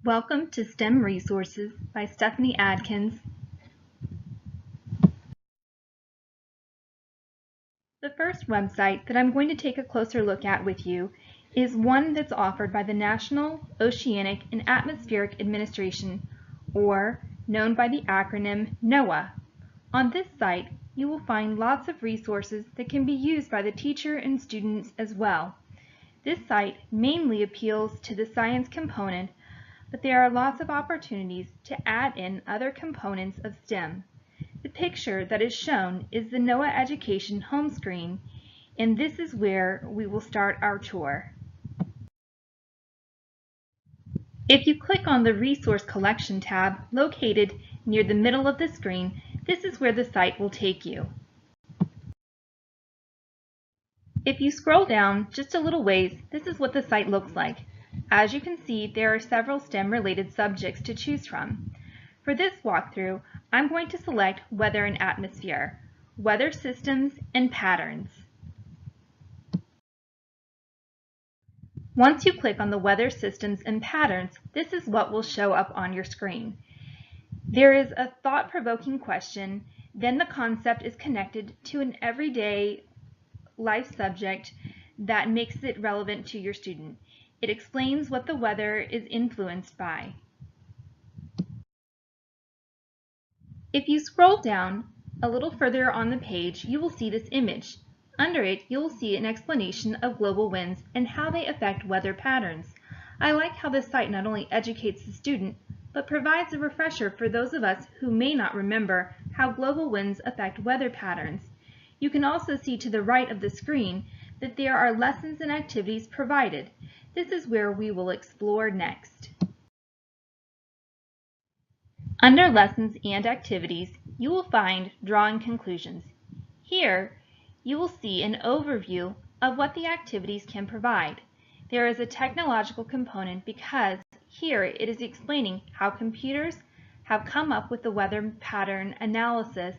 Welcome to STEM Resources by Stephanie Adkins. The first website that I'm going to take a closer look at with you is one that's offered by the National Oceanic and Atmospheric Administration, or known by the acronym NOAA. On this site, you will find lots of resources that can be used by the teacher and students as well. This site mainly appeals to the science component, but there are lots of opportunities to add in other components of STEM. The picture that is shown is the NOAA Education home screen, and this is where we will start our tour. If you click on the Resource Collection tab located near the middle of the screen, this is where the site will take you. If you scroll down just a little ways, this is what the site looks like. As you can see, there are several STEM-related subjects to choose from. For this walkthrough, I'm going to select Weather and Atmosphere, Weather Systems and Patterns. Once you click on the Weather Systems and Patterns, this is what will show up on your screen. There is a thought-provoking question, then the concept is connected to an everyday life subject that makes it relevant to your student. It explains what the weather is influenced by. If you scroll down a little further on the page, you will see this image. Under it, you will see an explanation of global winds and how they affect weather patterns. I like how this site not only educates the student, but provides a refresher for those of us who may not remember how global winds affect weather patterns. You can also see to the right of the screen that there are lessons and activities provided. This is where we will explore next. Under Lessons and Activities, you will find Drawing Conclusions. Here, you will see an overview of what the activities can provide. There is a technological component because here it is explaining how computers have come up with the weather pattern analysis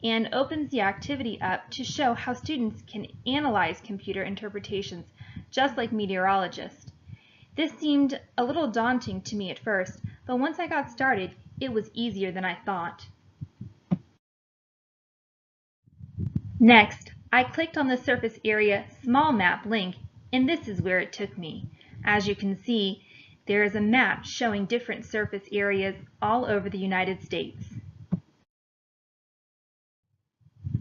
and opens the activity up to show how students can analyze computer interpretations just like meteorologists. This seemed a little daunting to me at first, but once I got started, it was easier than I thought. Next, I clicked on the Surface Area Small Map link, and this is where it took me. As you can see, there is a map showing different surface areas all over the United States.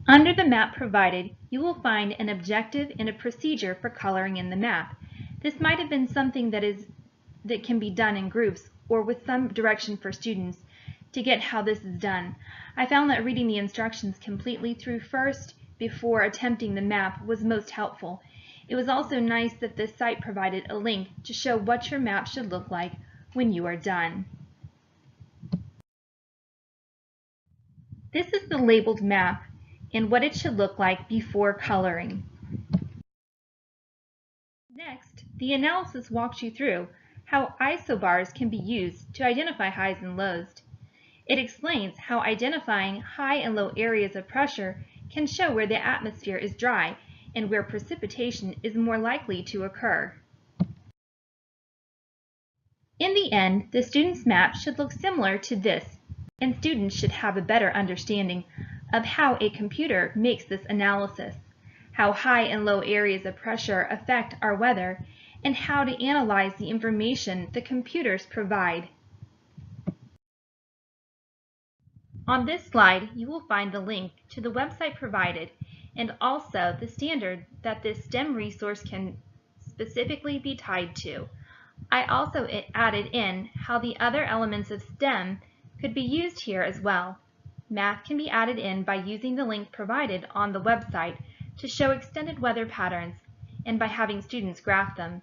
Under the map provided, you will find an objective and a procedure for coloring in the map. This might have been something that can be done in groups or with some direction for students to get how this is done. I found that reading the instructions completely through first before attempting the map was most helpful. It was also nice that this site provided a link to show what your map should look like when you are done. This is the labeled map and what it should look like before coloring. Next, the analysis walks you through how isobars can be used to identify highs and lows. It explains how identifying high and low areas of pressure can show where the atmosphere is dry and where precipitation is more likely to occur. In the end, the student's map should look similar to this, and students should have a better understanding of how a computer makes this analysis, how high and low areas of pressure affect our weather, and how to analyze the information the computers provide. On this slide, you will find the link to the website provided and also the standard that this STEM resource can specifically be tied to. I also added in how the other elements of STEM could be used here as well. Math can be added in by using the link provided on the website to show extended weather patterns and by having students graph them.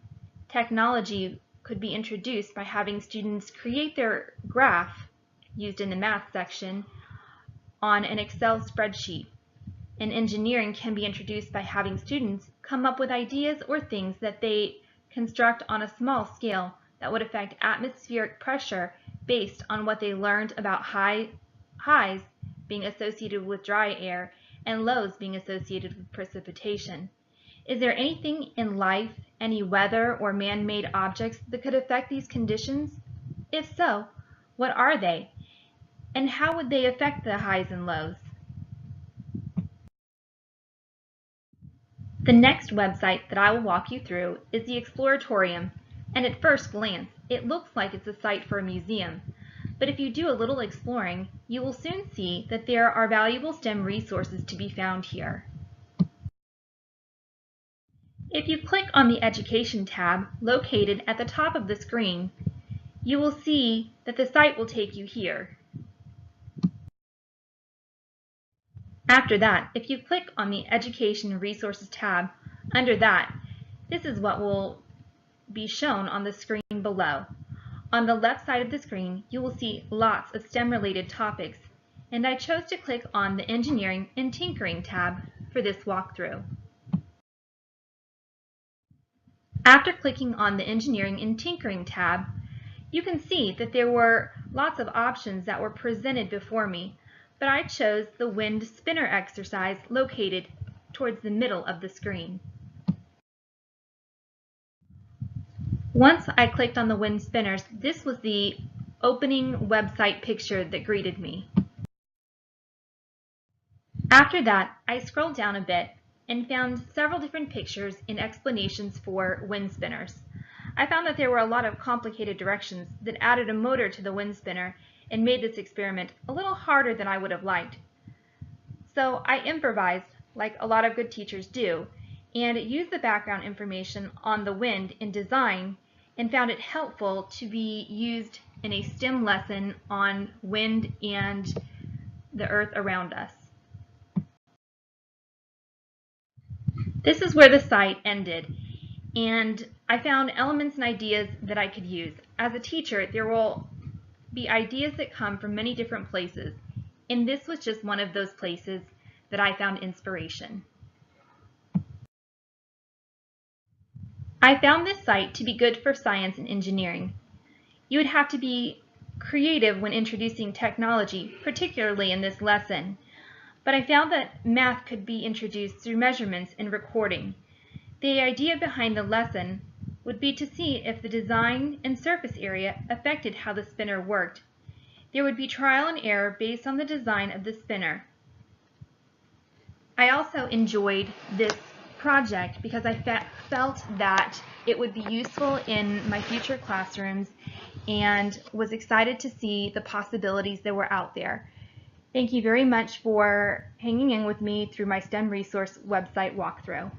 Technology could be introduced by having students create their graph used in the math section on an Excel spreadsheet. And engineering can be introduced by having students come up with ideas or things that they construct on a small scale that would affect atmospheric pressure based on what they learned about highs being associated with dry air and lows being associated with precipitation. Is there anything in life, any weather or man-made objects that could affect these conditions? If so, what are they? And how would they affect the highs and lows? The next website that I will walk you through is the Exploratorium, and at first glance, it looks like it's a site for a museum. But if you do a little exploring, you will soon see that there are valuable STEM resources to be found here. If you click on the Education tab located at the top of the screen, you will see that the site will take you here. After that, if you click on the Education Resources tab under that, this is what will be shown on the screen below. On the left side of the screen, you will see lots of STEM-related topics, and I chose to click on the Engineering and Tinkering tab for this walkthrough. After clicking on the Engineering and Tinkering tab, you can see that there were lots of options that were presented before me, but I chose the wind spinner exercise located towards the middle of the screen. Once I clicked on the wind spinners, this was the opening website picture that greeted me. After that, I scrolled down a bit and found several different pictures and explanations for wind spinners. I found that there were a lot of complicated directions that added a motor to the wind spinner and made this experiment a little harder than I would have liked. So I improvised, like a lot of good teachers do, and used the background information on the wind in design and found it helpful to be used in a STEM lesson on wind and the earth around us. This is where the site ended, and I found elements and ideas that I could use. As a teacher, there will be ideas that come from many different places, and this was just one of those places that I found inspiration. I found this site to be good for science and engineering. You would have to be creative when introducing technology, particularly in this lesson, but I found that math could be introduced through measurements and recording. The idea behind the lesson would be to see if the design and surface area affected how the spinner worked. There would be trial and error based on the design of the spinner. I also enjoyed this project because I felt that it would be useful in my future classrooms and was excited to see the possibilities that were out there. Thank you very much for hanging in with me through my STEM resource website walkthrough.